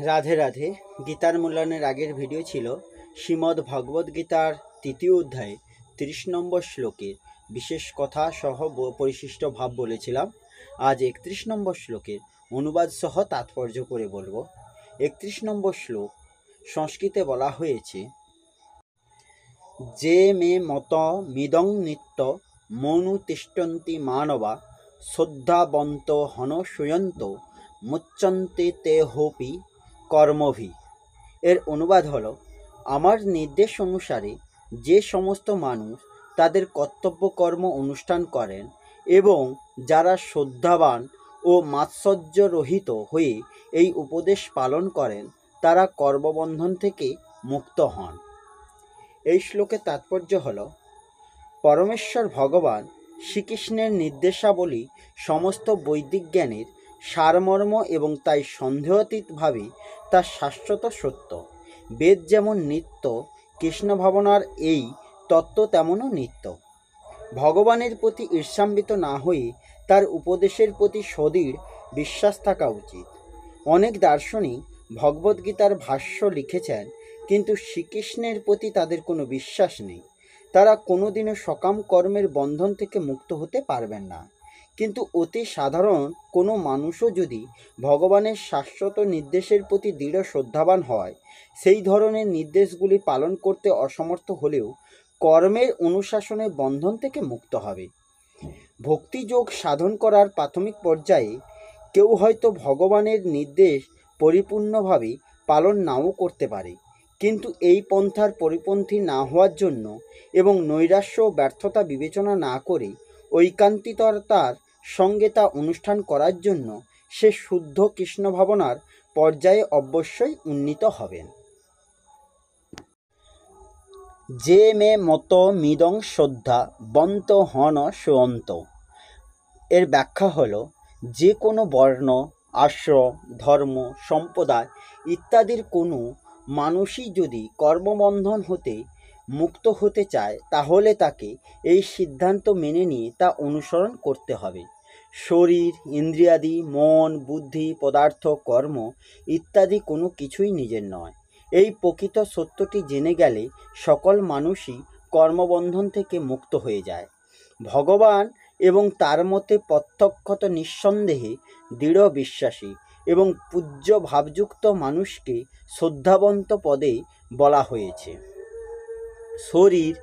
রাধে রাধে। গীতার মূল্যায়নের আগের ভিডিও ছিল শ্রীমদ্ ভগবদ গীতার তৃতীয় অধ্যায়ে 30 নম্বর শ্লোকের বিশেষ কথা সহ পরিশিষ্ট ভাব বলেছিলাম। আজ 31 নম্বর শ্লোকের অনুবাদ সহ তাৎপর্য করে বলবো। 31 নম্বর শ্লোক সংস্কৃতে বলা হয়েছে, যে মে মত মিদং নিত্য মনু তিষ্ঠন্তি মানবা শ্রদ্ধাবন্ত হনসূয়ন্ত মুচ্যন্তে তে হোপি কর্মভি। এর অনুবাদ হলো, আমার নির্দেশ অনুসারে যে সমস্ত মানুষ তাদের কর্তব্য কর্ম অনুষ্ঠান করেন এবং যারা শ্রদ্ধাবান ও মাৎসর্যরহিত হয়ে এই উপদেশ পালন করেন তারা কর্মবন্ধন থেকে মুক্ত হন। এই শ্লোকের তাৎপর্য হল, পরমেশ্বর ভগবান শ্রীকৃষ্ণের নির্দেশাবলী সমস্ত বৈদিক জ্ঞানের সারমর্ম এবং তাই সন্দেহাতীতভাবে তা শাশ্বত সত্য। বেদ যেমন নিত্য, কৃষ্ণ ভাবনার এই তত্ত্ব তেমনও নিত্য। ভগবানের প্রতি ঈর্ষান্বিত না হয়ে তার উপদেশের প্রতি সদৃঢ় বিশ্বাস থাকা উচিত। অনেক দার্শনিক ভগবদ্গীতার ভাষ্য লিখেছেন, কিন্তু শ্রীকৃষ্ণের প্রতি তাদের কোনো বিশ্বাস নেই। তারা কোনোদিনও সকাম কর্মের বন্ধন থেকে মুক্ত হতে পারবেন না। কিন্তু অতি সাধারণ কোনো মানুষও যদি ভগবানের শাশ্বত নির্দেশের প্রতি দৃঢ় শ্রদ্ধাবান হয়, সেই ধরনের নির্দেশগুলি পালন করতে অসমর্থ হলেও কর্মের অনুশাসনের বন্ধন থেকে মুক্ত হবে। ভক্তিযোগ সাধন করার প্রাথমিক পর্যায়ে কেউ হয়তো ভগবানের নির্দেশ পরিপূর্ণভাবে পালন নাও করতে পারে, কিন্তু এই পন্থার পরিপন্থী না হওয়ার জন্য এবং নৈরাশ্য ও ব্যর্থতা বিবেচনা না করে ঐকান্তিকতার সঙ্গে তা অনুষ্ঠান করার জন্য সে শুদ্ধ কৃষ্ণ ভাবনার পর্যায়ে অবশ্যই উন্নীত হবেন। যে মে মত মিদং শ্রদ্ধা বন্ত হন সোয়ন্ত। এর ব্যাখ্যা হলো, যে কোনো বর্ণ, আশ্রম, ধর্ম, সম্প্রদায় ইত্যাদির কোনো মানুষই যদি কর্মবন্ধন হতে মুক্ত হতে চায় তাহলে তাকে এই সিদ্ধান্ত মেনে নিয়ে তা অনুসরণ করতে হবে। শরীর, ইন্দ্রিয়াদি, মন, বুদ্ধি, পদার্থ, কর্ম ইত্যাদি কোনো কিছুই নিজের নয়। এই প্রকৃত সত্যটি জেনে গেলে সকল মানুষই কর্মবন্ধন থেকে মুক্ত হয়ে যায়। ভগবান এবং তার মতে প্রত্যক্ষত নিঃসন্দেহে দৃঢ় বিশ্বাসী এবং পূজ্য ভাবযুক্ত মানুষকে শ্রদ্ধাবন্ত পদে বলা হয়েছে। শরীর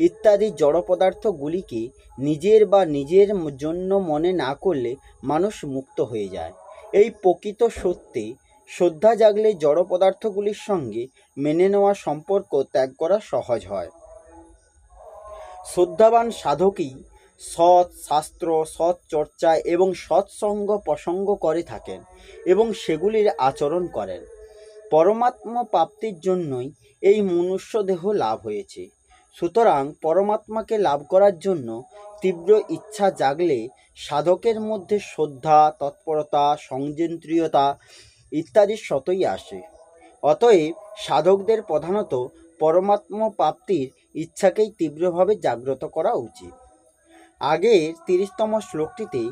ইত্যাদি জড় পদার্থগুলিকে নিজের বা নিজের জন্য মনে না করলে মানুষ মুক্ত হয়ে যায়। এই প্রকৃত সত্যে শ্রদ্ধা জাগলে জড় পদার্থগুলির সঙ্গে মেনে নেওয়া সম্পর্ক ত্যাগ করা সহজ হয়। শ্রদ্ধাবান সাধকই সৎ শাস্ত্র, সৎ চর্চা এবং সৎসঙ্গ প্রসঙ্গ করে থাকেন এবং সেগুলির আচরণ করেন। পরমাত্মা প্রাপ্তির জন্যই এই মনুষ্য দেহ লাভ হয়েছে। সুতরাং পরমাত্মাকে লাভ করার জন্য তীব্র ইচ্ছা জাগলে সাধকের মধ্যে শ্রদ্ধা, তৎপরতা, সংযন্ত্রীয়তা ইত্যাদি স্বতই আসে। অতএব সাধকদের প্রধানত পরমাত্মা প্রাপ্তির ইচ্ছাকেই তীব্রভাবে জাগ্রত করা উচিত। আগের 30তম শ্লোকটিতে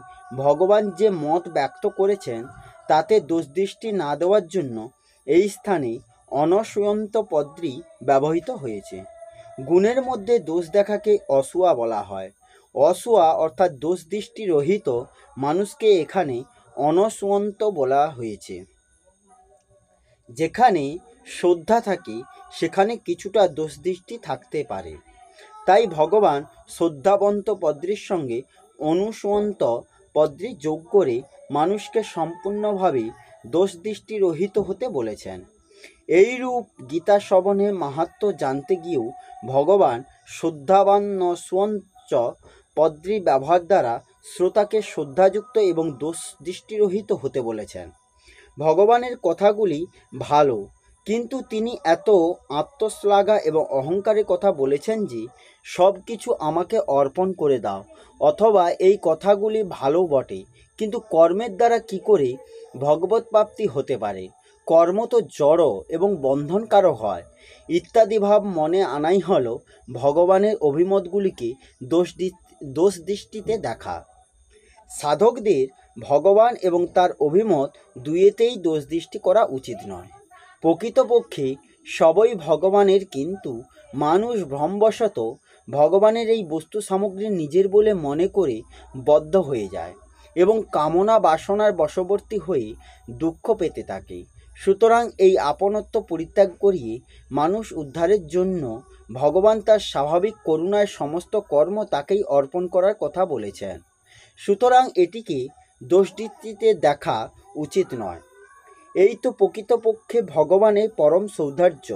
ভগবান যে মত ব্যক্ত করেছেন তাতে দোষদৃষ্টি না দেওয়ার জন্য এই স্থানে অনসূয়ন্ত পদটি ব্যবহৃত হয়েছে। গুণের মধ্যে দোষ দেখাকে অসূয়া বলা হয়। অসূয়া অর্থাৎ দোষদৃষ্টি রহিত মানুষকে এখানে অনসূয়ন্ত বলা হয়েছে। যেখানে শ্রদ্ধা থাকে সেখানে কিছুটা দোষদৃষ্টি থাকতে পারে। তাই ভগবান শ্রদ্ধাবন্ত পদ্রির সঙ্গে অনুসূয়ন্ত পদ্রি যোগ করে মানুষকে সম্পূর্ণভাবে দোষদৃষ্টি রহিত হতে বলেছেন। এইরূপ গীতা শ্রবণে মাহাত্ম্য জানতে গিয়েও ভগবান শ্রদ্ধাবান সুয়ঞ্চ পদ্রি ব্যবহার দ্বারা শ্রোতাকে শ্রদ্ধাযুক্ত এবং দোষদৃষ্টিরহিত হতে বলেছেন। ভগবানের কথাগুলি ভালো, কিন্তু তিনি এত আত্মশ্লাঘা এবং অহংকারের কথা বলেছেন যে সব কিছু আমাকে অর্পণ করে দাও, অথবা এই কথাগুলি ভালো বটে, কিন্তু কর্মের দ্বারা কি করে ভগবৎ প্রাপ্তি হতে পারে? কর্ম তো জড় এবং বন্ধনকারক হয় ইত্যাদি ভাব মনে আনাই হল ভগবানের অভিমতগুলিকে দোষ দৃষ্টিতে দেখা। সাধকদের ভগবান এবং তার অভিমত দুইয়েতেই দোষ দৃষ্টি করা উচিত নয়। প্রকৃতপক্ষে সবই ভগবানের, কিন্তু মানুষ ভ্রমবশত ভগবানের এই বস্তু সামগ্রী নিজের বলে মনে করে বদ্ধ হয়ে যায় এবং কামনা বাসনার বশবর্তী হয়ে দুঃখ পেতে থাকে। সুতরাং এই আপনত্ব পরিত্যাগ করিয়ে মানুষ উদ্ধারের জন্য ভগবান তার স্বাভাবিক করুণায় সমস্ত কর্ম তাকেই অর্পণ করার কথা বলেছেন। সুতরাং এটিকে দোষদৃষ্টিতে দেখা উচিত নয়। এই তো প্রকৃতপক্ষে ভগবানের পরম সৌন্দর্য,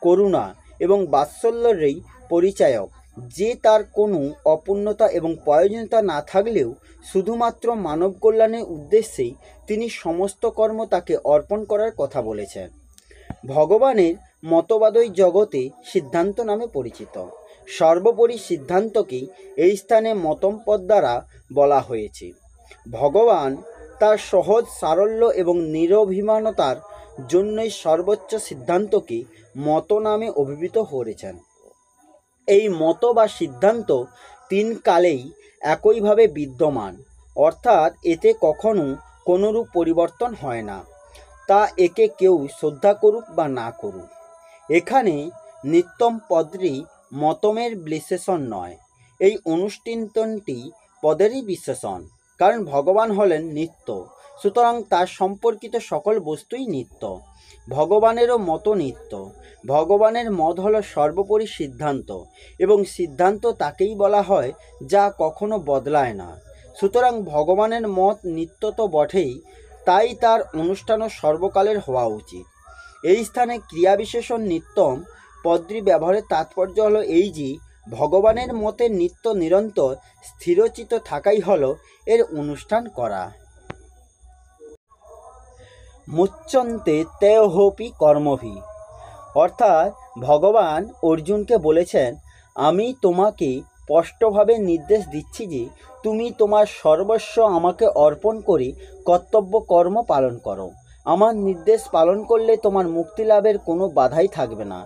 করুণা এবং বাৎসল্যেরই পরিচায়ক, যে তার কোনো অপূর্ণতা এবং প্রয়োজনীয়তা না থাকলেও শুধুমাত্র মানব কল্যাণের উদ্দেশ্যেই তিনি সমস্ত কর্ম তাকে অর্পণ করার কথা বলেছেন। ভগবানের মতবাদই জগতে সিদ্ধান্ত নামে পরিচিত। সর্বোপরি সিদ্ধান্তকেই এই স্থানে মতম্পদ দ্বারা বলা হয়েছে। ভগবান তার সহজ সারল্য এবং নিরভিমানতার জন্যই সর্বোচ্চ সিদ্ধান্তকে মত নামে অভিহিত করেছেন। এই মত বা সিদ্ধান্ত তিন কালেই একইভাবে বিদ্যমান, অর্থাৎ এতে কখনো কোনোরূপ পরিবর্তন হয় না, তা একে কেউ শ্রদ্ধা করুক বা না করুক। এখানে নিত্যম পদটি মতমের বিশেষণ নয়, এই অনুষ্ঠানটি পদেরই বিশেষণ। কারণ ভগবান হলেন নিত্য, সুতরাং তার সম্পর্কিত সকল বস্তুই নিত্য। ভগবানেরও মত নিত্য। ভগবানের মত হলো সর্বোপরি সিদ্ধান্ত, এবং সিদ্ধান্ত তাকেই বলা হয় যা কখনো বদলায় না। সুতরাং ভগবানের মত নিত্য তো বটেই, তাই তার অনুষ্ঠানও সর্বকালের হওয়া উচিত। এই স্থানে ক্রিয়াবিশেষণ নিত্যম পদটি ব্যবহারের তাৎপর্য হলো এই যে ভগবানের মতে নিত্য নিরন্তর স্থিরচিত থাকাই হলো এর অনুষ্ঠান করা। মুচ্যন্তে তেহোপি কর্মভি, অর্থাৎ ভগবান অর্জুনকে বলেছেন, আমি তোমাকে স্পষ্টভাবে নির্দেশ দিচ্ছি যে তুমি তোমার সর্বস্ব আমাকে অর্পণ করে কর্তব্য কর্ম পালন করো। আমার নির্দেশ পালন করলে তোমার মুক্তি লাভের কোনো বাধাই থাকবে না,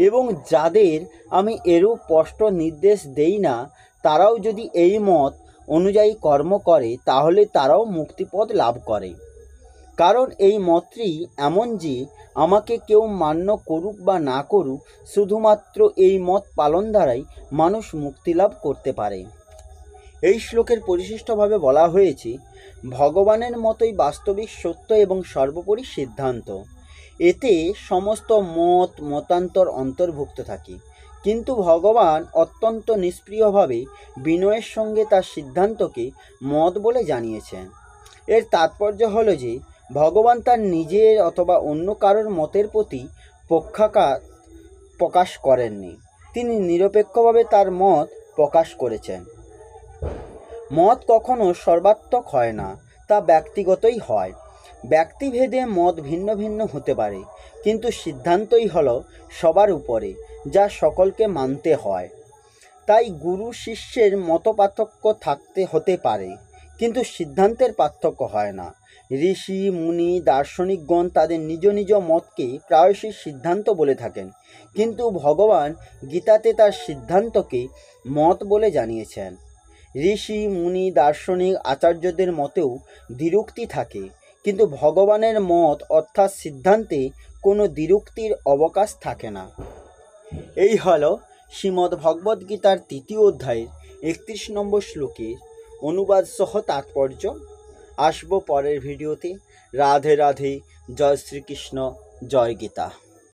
এবং যাদের আমি এরূপ স্পষ্ট নির্দেশ দেই না তারাও যদি এই মত অনুযায়ী কর্ম করে তাহলে তারাও মুক্তিপদ লাভ করে। কারণ এই মতটি এমন যে আমাকে কেউ মান্য করুক বা না করুক, শুধুমাত্র এই মত পালন দ্বারাই মানুষ মুক্তি লাভ করতে পারে। এই শ্লোকের পরিশিষ্টভাবে বলা হয়েছে, ভগবানের মতোই বাস্তবিক সত্য এবং সর্বোপরি সিদ্ধান্ত। এতে সমস্ত মত মতান্তর অন্তর্ভুক্ত থাকে, কিন্তু ভগবান অত্যন্ত নিষ্প্রিয়ভাবে বিনয়ের সঙ্গে তার সিদ্ধান্তকে মত বলে জানিয়েছেন। এর তাৎপর্য হলো যে ভগবান তার নিজের অথবা অন্য কারোর মতের প্রতি পক্ষাঘাত প্রকাশ করেননি, তিনি নিরপেক্ষভাবে তার মত প্রকাশ করেছেন। মত কখনো সর্বাত্মক হয় না, তা ব্যক্তিগতই হয়। ব্যক্তিভেদে মত ভিন্ন ভিন্ন হতে পারে, কিন্তু সিদ্ধান্তই হলো সবার উপরে, যা সকলকে মানতে হয়। তাই গুরু শিষ্যের মত পার্থক্য হতে পারে, কিন্তু সিদ্ধান্তের পার্থক্য হয় না। ঋষি মুনি দার্শনিকগণ তাদের নিজ নিজ মতকে প্রায়শই সিদ্ধান্ত বলে থাকেন, কিন্তু ভগবান গীতাতে তার সিদ্ধান্তকে মত বলে জানিয়েছেন। ঋষি মুনি দার্শনিক আচার্যদের মতেও দ্বিরুক্তি থাকে, কিন্তু ভগবানের মত অর্থাৎ সিদ্ধান্তে কোনো দ্বিরুক্তির অবকাশ থাকে না। এই হলো শ্রীমদ্ ভগবদ্গীতার 3য় অধ্যায়ের 31 নম্বর শ্লোকের অনুবাদ সহ তাৎপর্য। আসবো পরের ভিডিওতে। রাধে রাধে, জয় শ্রীকৃষ্ণ, জয় গীতা।